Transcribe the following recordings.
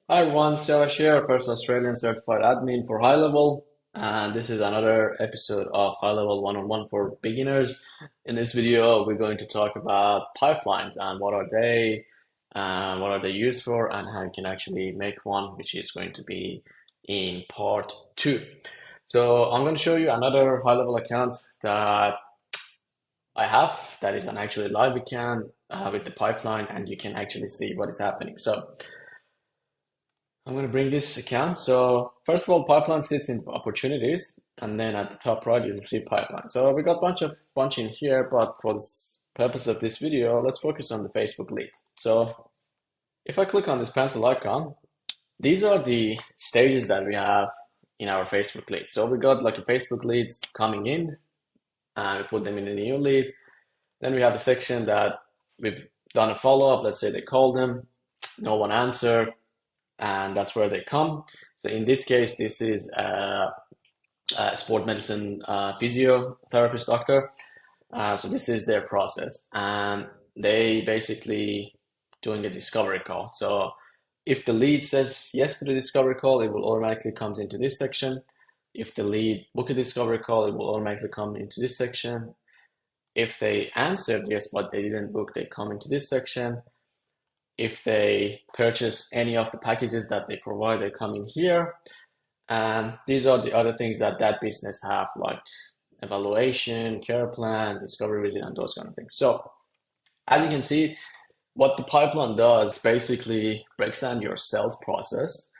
Hi everyone, Siavash here, first Australian certified admin for high level, and this is another episode of high level one-on-one for beginners. In this video, we're going to talk about pipelines and what are they used for, and how you can actually make one, which is going to be in part two. So I'm going to show you another high level account that I have that is an actually live account with the pipeline, and you can actually see what is happening. So I'm going to bring this account. So first of all, pipeline sits in opportunities, and then at the top right, you'll see pipeline. So we got bunch in here, but for the purpose of this video, let's focus on the Facebook leads. So if I click on this pencil icon, these are the stages that we have in our Facebook leads. So we got like a Facebook leads coming in, and we put them in a new lead. Then we have a section that we've done a follow-up. Let's say they called them, no one answered, and that's where they come. So in this case, this is a sport medicine physiotherapist doctor. So this is their process, and they basically doing a discovery call. So if the lead says yes to the discovery call, it will automatically comes into this section. If the lead book a discovery call, it will automatically come into this section. If they answered yes, but they didn't book, they come into this section. If they purchase any of the packages that they provide, they come in here. And these are the other things that that business have, like evaluation, care plan, discovery visit, and those kind of things. So as you can see, what the pipeline does basically breaks down your sales process.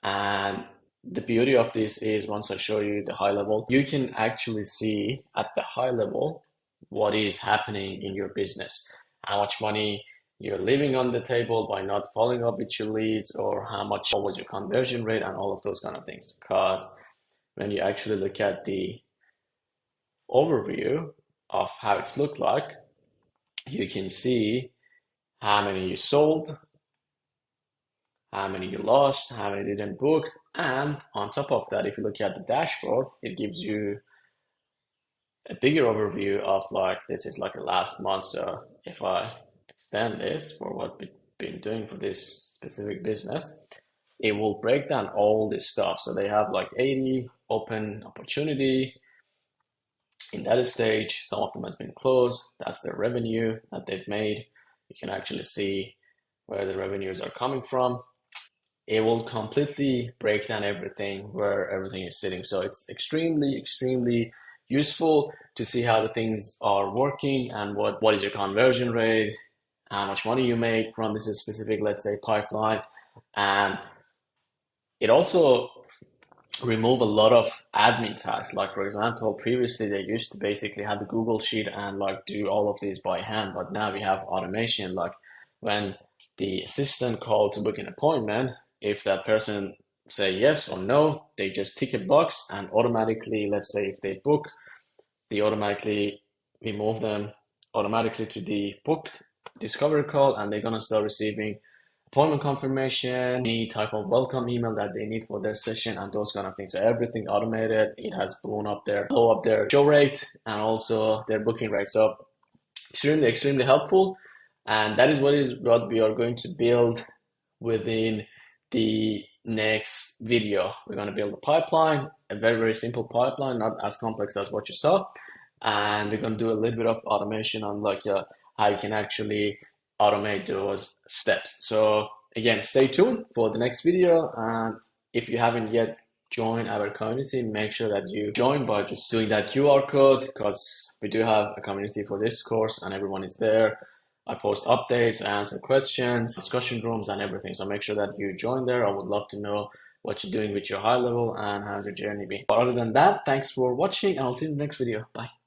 And the beauty of this is once I show you the high level, you can actually see at the high level what is happening in your business, how much money you're leaving on the table by not following up with your leads, or what was your conversion rate, and all of those kind of things. Because when you actually look at the overview of how it's looked like, you can see how many you sold, how many you lost, how many didn't book, and on top of that, if you look at the dashboard, it gives you a bigger overview of like this is like a last month. So if I extend this for what we've been doing for this specific business, it will break down all this stuff. So they have like 80 open opportunity in that stage. Some of them has been closed. That's their revenue that they've made. You can actually see where the revenues are coming from. It will completely break down everything, where everything is sitting. So it's extremely useful to see how the things are working, and what is your conversion rate, how much money you make from this specific, let's say, pipeline. And it also remove a lot of admin tasks. Like for example, previously they used to basically have a Google sheet and like do all of these by hand, but now we have automation. Like when the assistant called to book an appointment, if that person say yes or no, they just tick a box, and automatically, let's say if they book, they automatically move them automatically to the booked discovery call, and they're gonna start receiving appointment confirmation, any type of welcome email that they need for their session, and those kind of things. So everything automated. It has blow up their show rate and also their booking rate. So extremely helpful. And that is what we are going to build within the next video. We're going to build a pipeline, a very simple pipeline, not as complex as what you saw. And we're going to do a little bit of automation on like how you can actually automate those steps. So again, stay tuned for the next video. And if you haven't yet joined our community, make sure that you join by just doing that QR code, because we do have a community for this course and everyone is there. I post updates, answer questions, discussion rooms, and everything. So make sure that you join there. I would love to know what you're doing with your high level and how's your journey been. But other than that, thanks for watching, and I'll see you in the next video. Bye.